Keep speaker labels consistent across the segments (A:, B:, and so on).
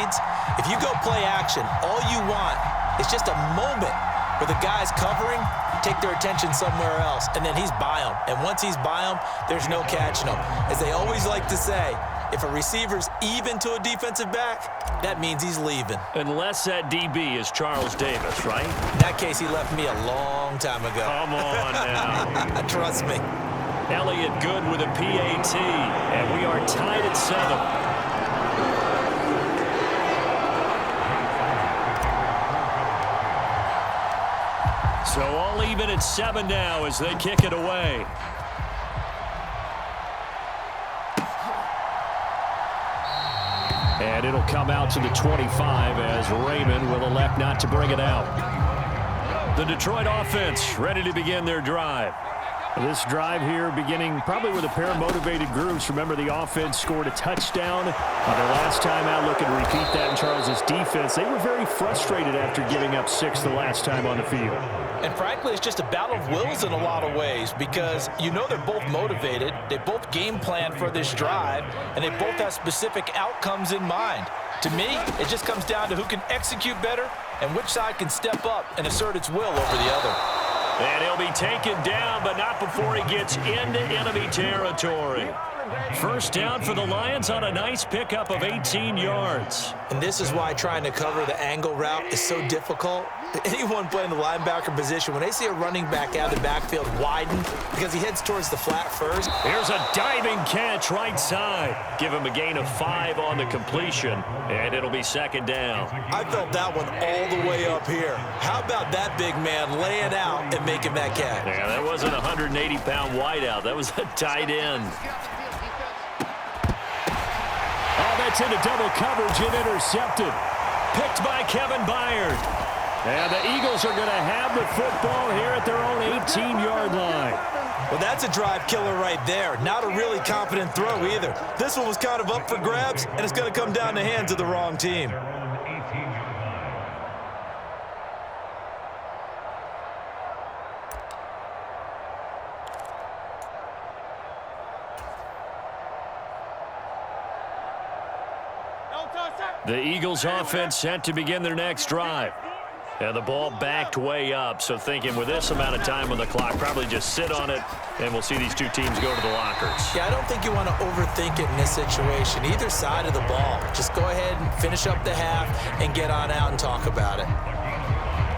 A: needs. If you go play action, all you want is just a moment where the guys covering take their attention somewhere else, and then he's by them. And once he's by them, there's no catching him. As they always like to say, if a receiver's even to a defensive back, that means he's leaving.
B: Unless that DB is Charles Davis, right?
A: In that case, he left me a long time ago.
B: Come on now.
A: Trust me.
B: Elliott good with a PAT, and we are tied at 7. So all even at 7 now as they kick it away. And it'll come out to the 25 as Raymond will elect not to bring it out. The Detroit offense ready to begin their drive. This drive here beginning probably with a pair of motivated groups. Remember, the offense scored a touchdown on their last time out. Looking to repeat that in Charles's defense. They were very frustrated after giving up 6 the last time on the field.
A: And frankly, it's just a battle of wills in a lot of ways because you know they're both motivated. They both game plan for this drive, and they both have specific outcomes in mind. To me, it just comes down to who can execute better and which side can step up and assert its will over the other.
B: And he'll be taken down, but not before he gets into enemy territory. First down for the Lions on a nice pickup of 18 yards.
A: And this is why trying to cover the angle route is so difficult. Anyone playing the linebacker position, when they see a running back out of the backfield widen because he heads towards the flat first.
B: Here's a diving catch right side. Give him a gain of 5 on the completion, and it'll be second down.
A: I felt that one all the way up here. How about that big man laying out and making that catch?
B: Yeah, that wasn't a 180-pound wideout. That was a tight end. Oh, that's into double coverage and intercepted. Picked by Kevin Byard. And the Eagles are going to have the football here at their own 18-yard line.
A: Well, that's a drive killer right there. Not a really confident throw either. This one was kind of up for grabs, and it's going to come down the hands of the wrong team.
B: The Eagles offense set to begin their next drive. And the ball backed way up, so thinking with this amount of time on the clock, probably just sit on it, and we'll see these two teams go to the lockers.
A: Yeah, I don't think you want to overthink it in this situation. Either side of the ball. Just go ahead and finish up the half and get on out and talk about it.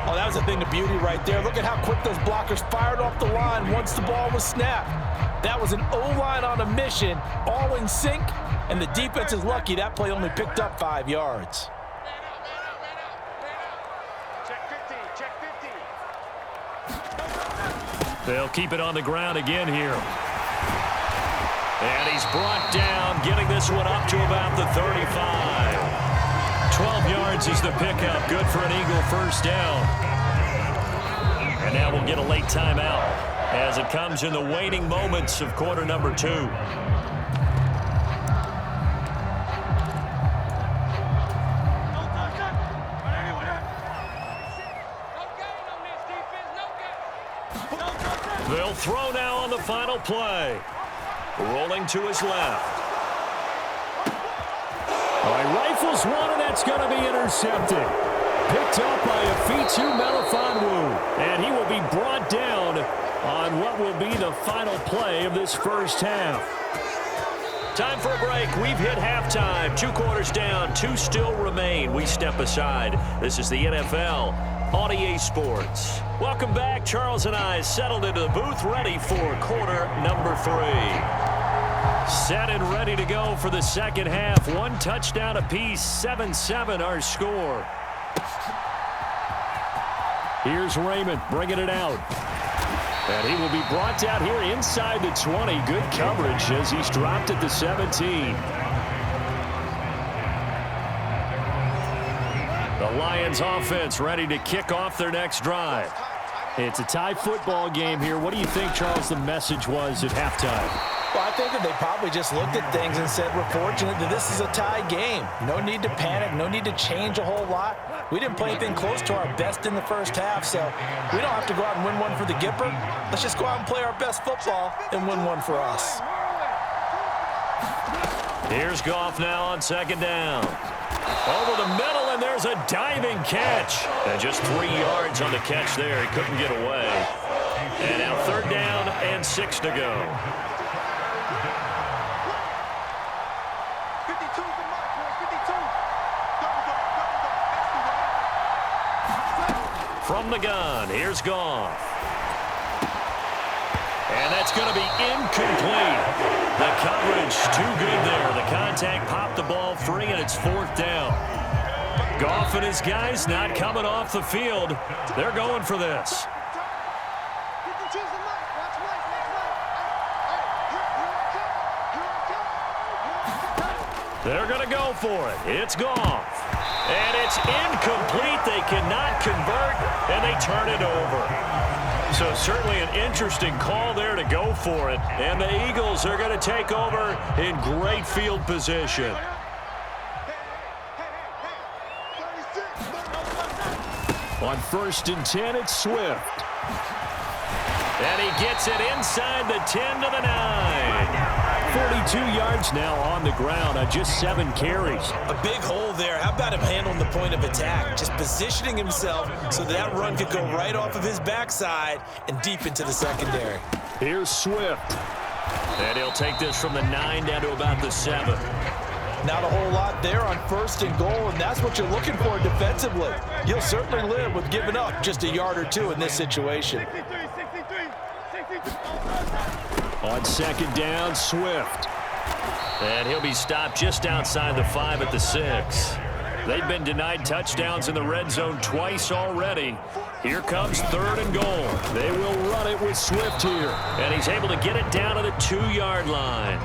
A: Oh, that was a thing of beauty right there. Look at how quick those blockers fired off the line once the ball was snapped. That was an O-line on a mission, all in sync, and the defense is lucky that play only picked up 5 yards.
B: They'll keep it on the ground again here. And he's brought down, getting this one up to about the 35. 12 yards is the pickup. Good for an Eagle first down. And now we'll get a late timeout as it comes in the waning moments of quarter number 2. They'll throw now on the final play. Rolling to his left. All right, rifles one, and that's going to be intercepted. Picked up by Afitu Melifonwu, and he will be brought down on what will be the final play of this first half. Time for a break. We've hit halftime. 2 quarters down, 2 still remain. We step aside. This is the NFL on EA Sports. Welcome back. Charles and I settled into the booth, ready for quarter number 3. Set and ready to go for the second half. 1 touchdown apiece, 7-7 our score. Here's Raymond bringing it out. And he will be brought out here inside the 20. Good coverage as he's dropped at the 17. The Lions offense ready to kick off their next drive. It's a tie football game here. What do you think, Charles, the message was at halftime?
A: Well, I think that they probably just looked at things and said, we're fortunate that this is a tie game. No need to panic, no need to change a whole lot. We didn't play anything close to our best in the first half, so we don't have to go out and win one for the Gipper. Let's just go out and play our best football and win one for us.
B: Here's Goff now on second down. Over the Eagles a diving catch. And just 3 yards on the catch there. He couldn't get away. And now 3rd down and 6 to go. From the gun, here's Goff. And that's going to be incomplete. The coverage too good there. The contact popped the ball free, and it's 4th down. Goff and his guys not coming off the field. They're going for this. They're going to go for it. It's Goff. And it's incomplete. They cannot convert, and they turn it over. So certainly an interesting call there to go for it. And the Eagles are going to take over in great field position. On 1st and 10, it's Swift. And he gets it inside the 10 to the 9. 42 yards now on the ground on just 7 carries.
A: A big hole there. How about him handling the point of attack? Just positioning himself so that run could go right off of his backside and deep into the secondary.
B: Here's Swift. And he'll take this from the 9 down to about the 7.
A: Not a whole lot there on 1st and goal, and that's what you're looking for defensively. You'll certainly live with giving up just a yard or 2 in this situation.
B: On 2nd down, Swift. And he'll be stopped just outside the 5 at the 6. They've been denied touchdowns in the red zone twice already. Here comes 3rd and goal. They will run it with Swift here. And he's able to get it down to the 2-yard line.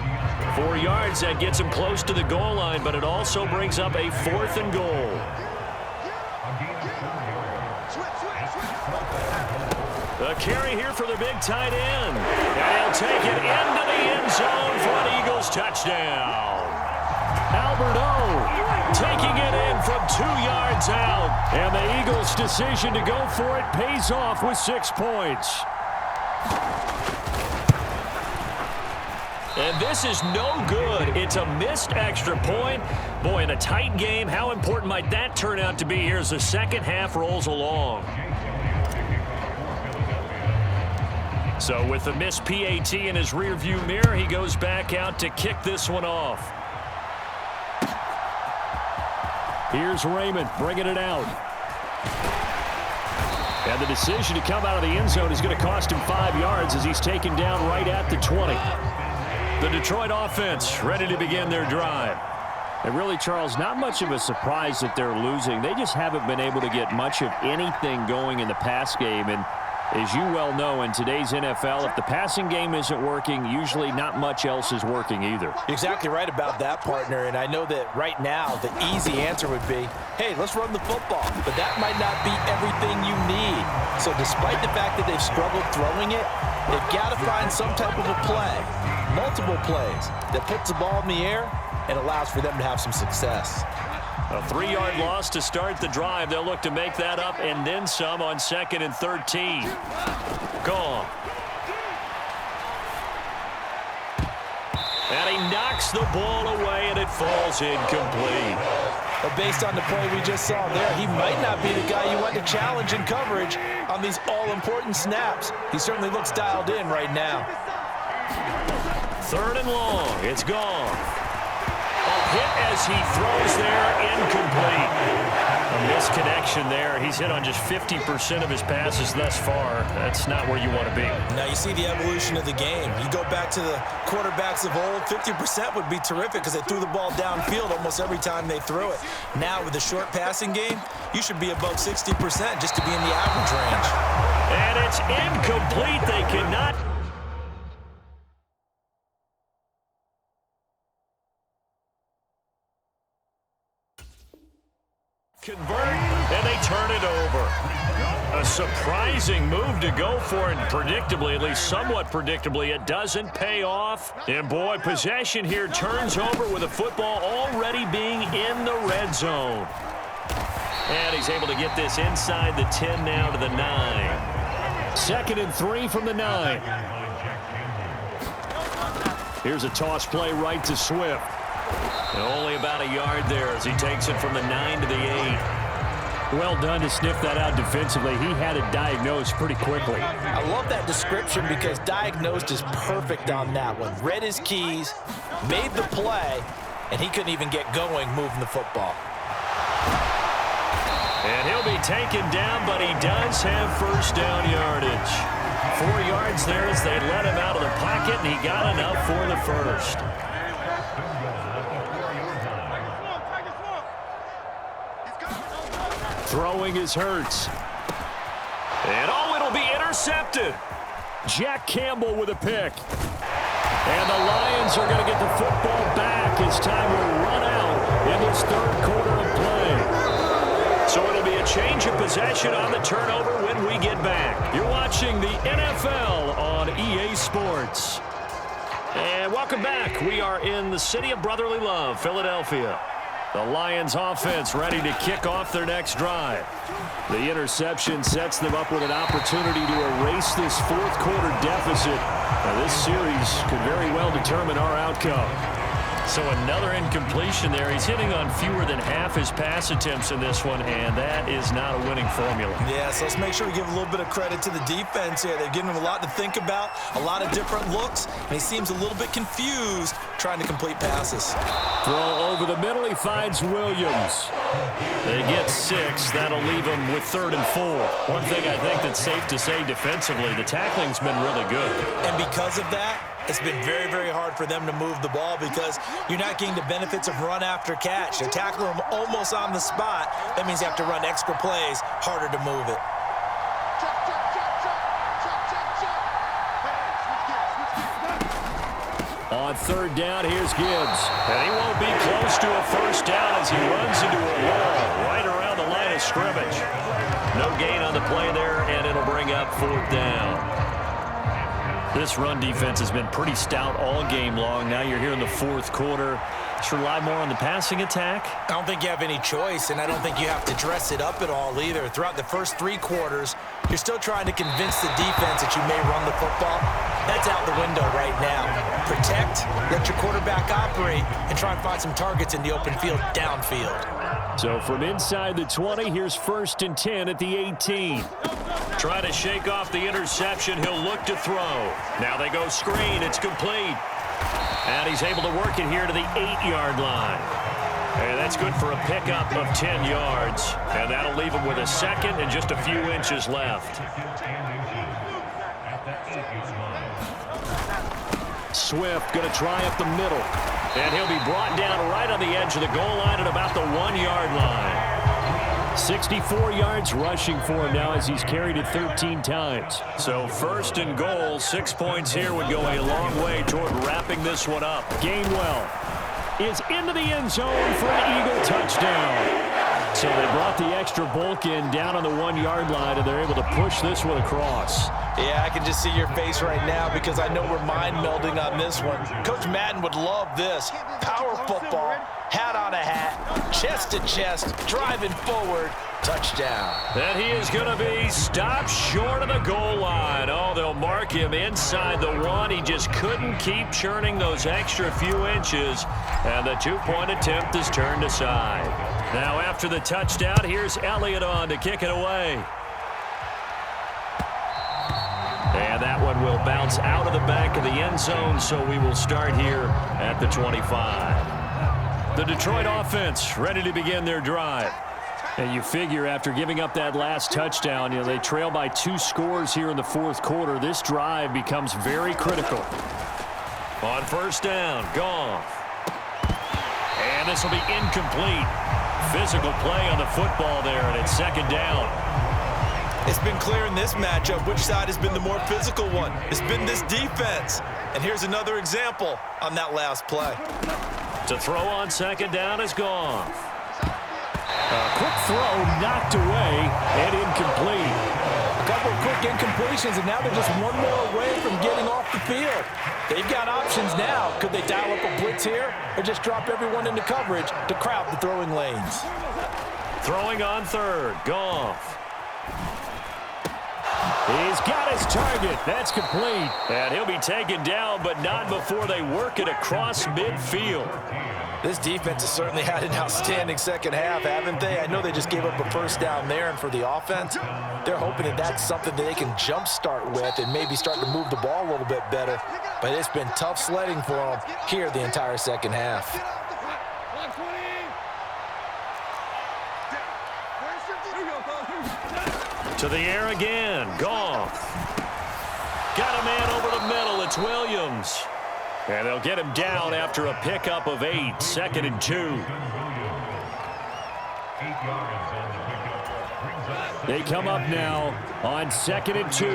B: 4 yards, that gets him close to the goal line, but it also brings up a 4th and goal. A carry here for the big tight end. And he'll take it into the end zone for an Eagles touchdown. Albert O taking it in from 2 yards out. And the Eagles' decision to go for it pays off with 6 points. And this is no good. It's a missed extra point. Boy, in a tight game, how important might that turn out to be here as the second half rolls along? So with the missed PAT in his rearview mirror, he goes back out to kick this one off. Here's Raymond bringing it out. And the decision to come out of the end zone is going to cost him 5 yards as he's taken down right at the 20. The Detroit offense ready to begin their drive.
C: And really, Charles, not much of a surprise that they're losing. They just haven't been able to get much of anything going in the pass game. And as you well know, in today's NFL, if the passing game isn't working, usually not much else is working either.
A: You're exactly right about that, partner. And I know that right now the easy answer would be, hey, let's run the football. But that might not be everything you need. So despite the fact that they've struggled throwing it, they've got to find some type of a play, multiple plays, that puts the ball in the air and allows for them to have some success.
B: A 3-yard loss to start the drive. They'll look to make that up and then some on 2nd and 13. Gone. And he knocks the ball away, and it falls incomplete.
A: But based on the play we just saw there, he might not be the guy you want to challenge in coverage on these all-important snaps. He certainly looks dialed in right now.
B: 3rd and long. It's gone. Hit as he throws there, incomplete. A misconnection there. He's hit on just 50% of his passes thus far. That's not where you want to be.
A: Now you see the evolution of the game. You go back to the quarterbacks of old, 50% would be terrific because they threw the ball downfield almost every time they threw it. Now with the short passing game, you should be above 60% just to be in the average range.
B: And it's incomplete. They cannot convert, and they turn it over. A surprising move to go for it, and predictably, at least somewhat predictably, it doesn't pay off. And boy, possession here turns over with the football already being in the red zone. And he's able to get this inside the 10 now to the 9.
C: 2nd and 3 from the 9. Here's a toss play right to Swift.
B: And only about a yard there as he takes it from the 9 to the 8. Well done to sniff that out defensively. He had it diagnosed pretty quickly.
A: I love that description because diagnosed is perfect on that one. Read his keys, made the play, and he couldn't even get going moving the football.
B: And he'll be taken down, but he does have first down yardage. 4 yards there as they let him out of the pocket, and he got enough for the first. Throwing is Hurts. And it'll be intercepted. Jack Campbell with a pick. And the Lions are going to get the football back as time will run out in this third quarter of play. So it'll be a change of possession on the turnover when we get back. You're watching the NFL on EA Sports. And welcome back. We are in the city of brotherly love, Philadelphia. The Lions offense ready to kick off their next drive. The interception sets them up with an opportunity to erase this fourth quarter deficit. Now, this series could very well determine our outcome. So another incompletion there. He's hitting on fewer than half his pass attempts in this one, and that is not a winning formula.
A: Yeah, so let's make sure we give a little bit of credit to the defense here. They've given him a lot to think about, a lot of different looks, and he seems a little bit confused trying to complete passes.
B: Throw over the middle. He finds Williams. They get 6. That'll leave him with 3rd and 4. One thing I think that's safe to say defensively, the tackling's been really good.
A: And because of that, it's been very, very hard for them to move the ball because you're not getting the benefits of run after catch. They tackle them almost on the spot. That means you have to run extra plays, harder to move it.
B: On 3rd down, here's Gibbs. And he won't be close to a first down as he runs into a wall right around the line of scrimmage. No gain on the play there, and it'll bring up 4th down. This run defense has been pretty stout all game long. Now you're here in the fourth quarter. Should rely more on the passing attack?
A: I don't think you have any choice, and I don't think you have to dress it up at all either. Throughout the first 3 quarters, you're still trying to convince the defense that you may run the football. That's out the window right now. Protect, let your quarterback operate, and try and find some targets in the open field downfield.
B: So from inside the 20, here's 1st and 10 at the 18. Try to shake off the interception. He'll look to throw. Now they go screen. It's complete. And he's able to work it here to the 8-yard line. And that's good for a pickup of 10 yards. And that'll leave him with a 2nd and just a few inches left. Swift going to try up the middle. And he'll be brought down right on the edge of the goal line at about the 1-yard line. 64 yards rushing for him now as he's carried it 13 times. So 1st and goal, 6 points here would go a long way toward wrapping this one up. Gainwell is into the end zone for an Eagle touchdown. So they brought the extra bulk in down on the 1-yard line, and they're able to push this one across.
A: Yeah, I can just see your face right now because I know we're mind melding on this one. Coach Madden would love this. Power football, hat on a hat, chest to chest, driving forward, touchdown.
B: And he is going to be stopped short of the goal line. Oh, they'll mark him inside the 1. He just couldn't keep churning those extra few inches, and the 2-point attempt is turned aside. Now after the touchdown, here's Elliott on to kick it away. And that one will bounce out of the back of the end zone, so we will start here at the 25. The Detroit offense ready to begin their drive. And you figure after giving up that last touchdown, they trail by 2 scores here in the fourth quarter. This drive becomes very critical. On 1st down, Goff. And this will be incomplete. Physical play on the football there, and it's 2nd down.
A: It's been clear in this matchup which side has been the more physical one. It's been this defense. And here's another example on that last play.
B: To throw on 2nd down is Goff. A quick throw knocked away and incomplete.
A: A couple of quick incompletions, and now they're just one more away from getting off the field. They've got options now. Could they dial up a blitz here or just drop everyone into coverage to crowd the throwing lanes?
B: Throwing on 3rd, Goff. He's got his target. That's complete. And he'll be taken down, but not before they work it across midfield.
A: This defense has certainly had an outstanding second half, haven't they? I know they just gave up a first down there, and for the offense, they're hoping that that's something that they can jumpstart with and maybe start to move the ball a little bit better. But it's been tough sledding for them here the entire second half.
B: To the air again. Goff. Got a man over the middle. It's Williams. And they'll get him down after a pickup of 8. 2nd and 2. They come up now on 2nd and 2.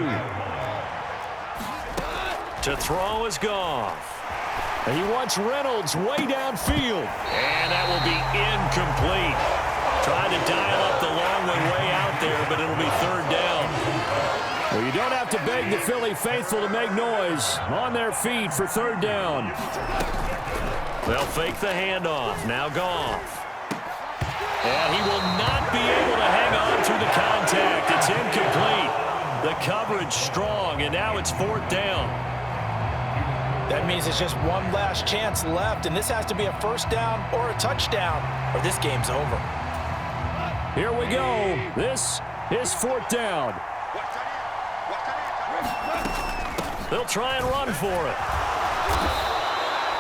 B: To throw is Goff. He wants Reynolds way downfield. And that will be incomplete. Trying to dial up the long way out there, but it'll be 3rd down. Well, you don't have to beg the Philly faithful to make noise. On their feet for 3rd down. They'll fake the handoff. Now Goff. And he will not be able to hang on through the contact. It's incomplete. The coverage strong, and now it's 4th down.
A: That means it's just one last chance left, and this has to be a first down or a touchdown, or this game's over.
B: Here we go. This is 4th down. They'll try and run for it.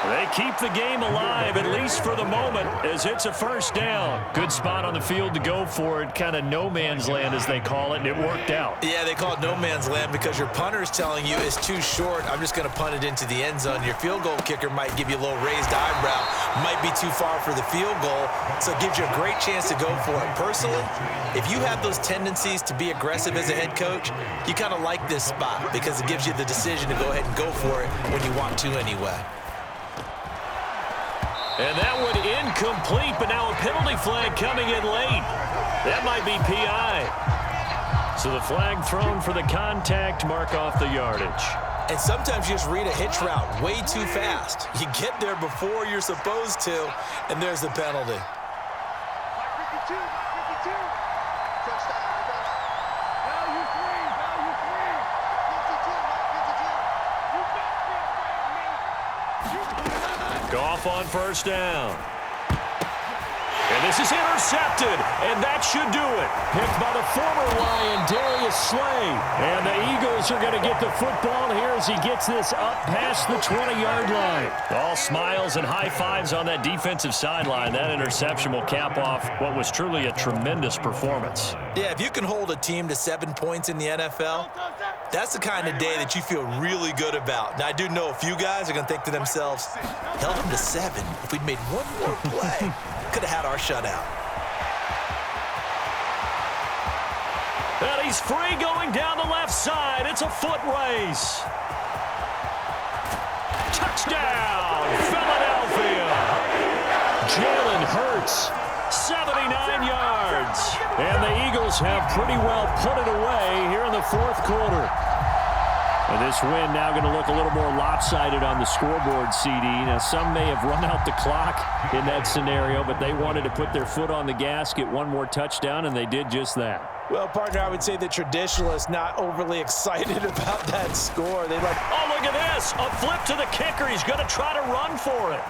B: They keep the game alive, at least for the moment, as it's a first down. Good spot on the field to go for it, kind of no man's land, as they call it, and it worked out.
A: Yeah, they call it no man's land because your punter's telling you it's too short. I'm just going to punt it into the end zone. Your field goal kicker might give you a little raised eyebrow, might be too far for the field goal, so it gives you a great chance to go for it. Personally, if you have those tendencies to be aggressive as a head coach, you kind of like this spot because it gives you the decision to go ahead and go for it when you want to anyway.
B: And that one incomplete, but now a penalty flag coming in late. That might be PI. So the flag thrown for the contact, mark off the yardage.
A: And sometimes you just read a hitch route way too fast. You get there before you're supposed to, and there's the penalty.
B: Goff on first down. And this is intercepted, and that should do it. Picked by the former Lion, Darius Slay. And the Eagles are going to get the football here as he gets this up past the 20-yard line. All smiles and high fives on that defensive sideline. That interception will cap off what was truly a tremendous performance.
A: Yeah, if you can hold a team to 7 points in the NFL, that's the kind of day that you feel really good about. Now, I do know a few guys are going to think to themselves, held them to 7. If we'd made one more play, could have had our shutout.
B: And he's free going down the left side. It's a foot race. Touchdown, Philadelphia. Jalen Hurts, 79 yards. And the Eagles have pretty well put it away here in the 4th quarter. And this win now going to look a little more lopsided on the scoreboard, CD. Now, some may have run out the clock in that scenario, but they wanted to put their foot on the gas, get one more touchdown, and they did just that.
A: Well, partner, I would say the traditionalists not overly excited about that score. They like,
B: oh, look at this. A flip to the kicker. He's going to try to run for it.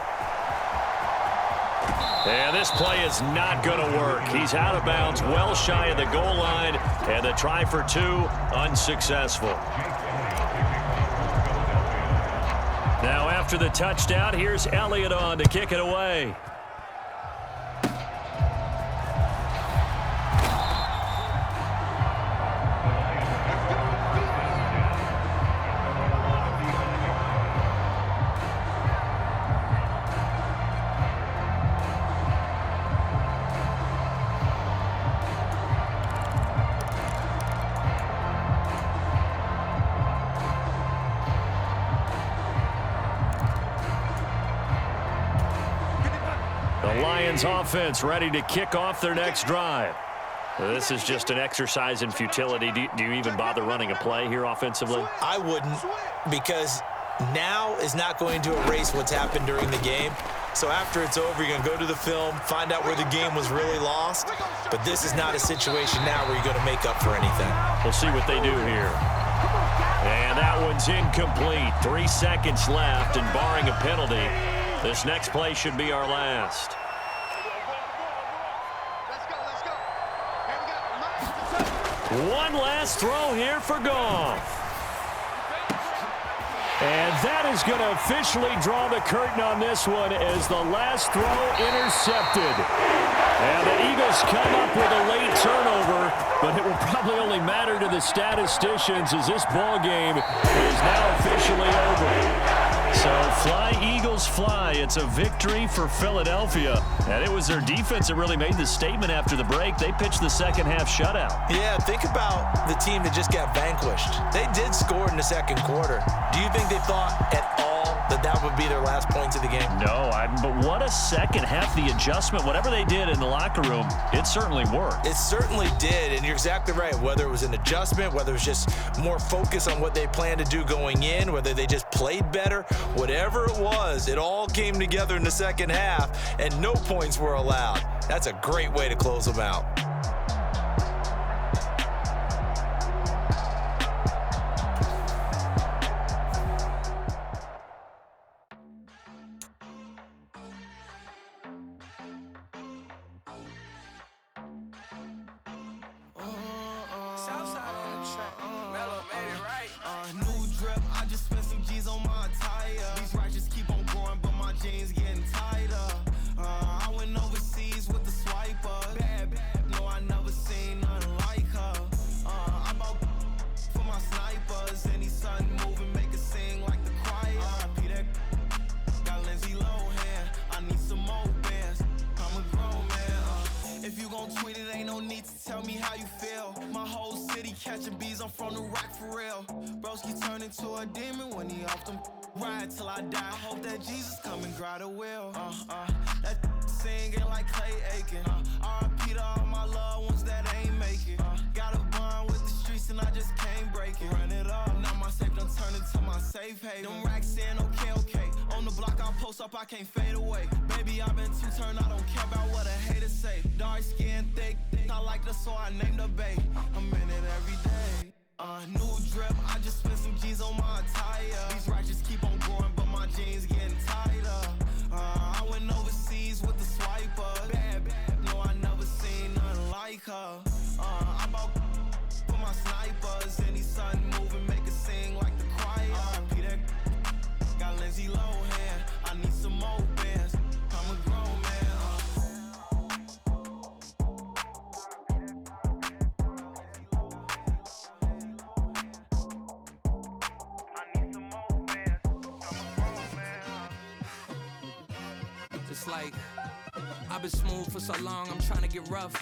B: And this play is not going to work. He's out of bounds, well shy of the goal line, and the try for 2 unsuccessful. Now after the touchdown, here's Elliott on to kick it away. The Lions offense ready to kick off their next drive. This is just an exercise in futility. Do you even bother running a play here offensively?
A: I wouldn't, because now is not going to erase what's happened during the game. So after it's over, you're going to go to the film, find out where the game was really lost. But this is not a situation now where you're going to make up for anything.
B: We'll see what they do here. And that one's incomplete. 3 seconds left, and barring a penalty, This next play should be our last. One last throw here for Goff.
C: And that is going to officially draw the curtain on this one as the last throw intercepted. And the Eagles come up with a late turnover, but it will probably only matter to the statisticians as this ball game is now officially over.
B: So fly, Eagles, fly. It's a victory for Philadelphia. And it was their defense that really made the statement after the break. They pitched the second half shutout.
A: Yeah, think about the team that just got vanquished. They did score in the second quarter. Do you think they thought at all that would be their last points of the game?
B: No, but what a second half. The adjustment, whatever they did in the locker room, it certainly worked.
A: It certainly did, and you're exactly right. Whether it was an adjustment, whether it was just more focus on what they planned to do going in, whether they just played better, whatever it was, it all came together in the second half, and no points were allowed. That's a great way to close them out.
D: I can't fade away. Baby, I've been too turned. I don't care about what a hater say. Dark skin, thick. I like the so I named the bay. I'm in it every day. New drip. I just spent some G's on my attire. These ratchets keep on growing, but my jeans getting tighter. I went overseas with the swiper. Bad, no, I never seen nothing like her. I bought for my snipers. Any sun moving, make it sing like the choir. Peter got Lindsay Lohan. I need some more bands. I'm a grown man. I need some more bands. I'm a grown man. Just like I've been smooth for so long, I'm trying to get rough.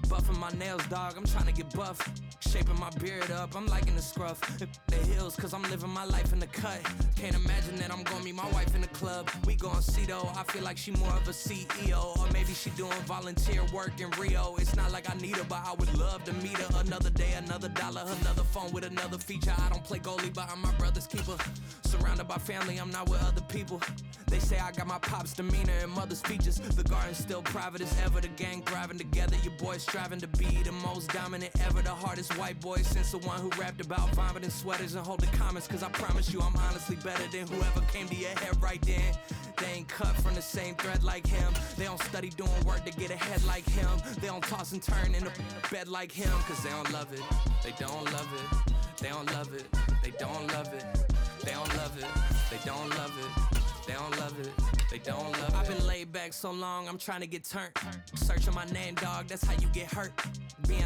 D: Buffing my nails, dog, I'm trying to get buff. Shaping my beard up, I'm liking the scruff. The hills, cause I'm living my life in the cut. Can't imagine that I'm gonna meet my wife in the club. We gon' see though, I feel like she more of a CEO. Or maybe she doing volunteer work in Rio. It's not like I need her, but I would love to meet her. Another day, another dollar, another phone with another feature. I don't play goalie, but I'm my brother's keeper. Surrounded by family, I'm not with other people. They say I got my pop's demeanor and mother's features. The garden's still private as ever. The gang thriving together. Your boys striving to be the most dominant ever. The hardest white boy since the one who rapped about vomiting sweaters and holding comments. Cause I promise you I'm honestly better than whoever came to your head right then. They ain't cut from the same thread like him. They don't study doing work to get ahead like him. They don't toss and turn in the bed like him. Cause they don't love it. They don't love it. They don't love it. They don't love it. They don't love it. They don't love it. They don't love it. They don't love it. I've been laid back so long, I'm trying to get turned. Searching my name, dog, that's how you get hurt. Being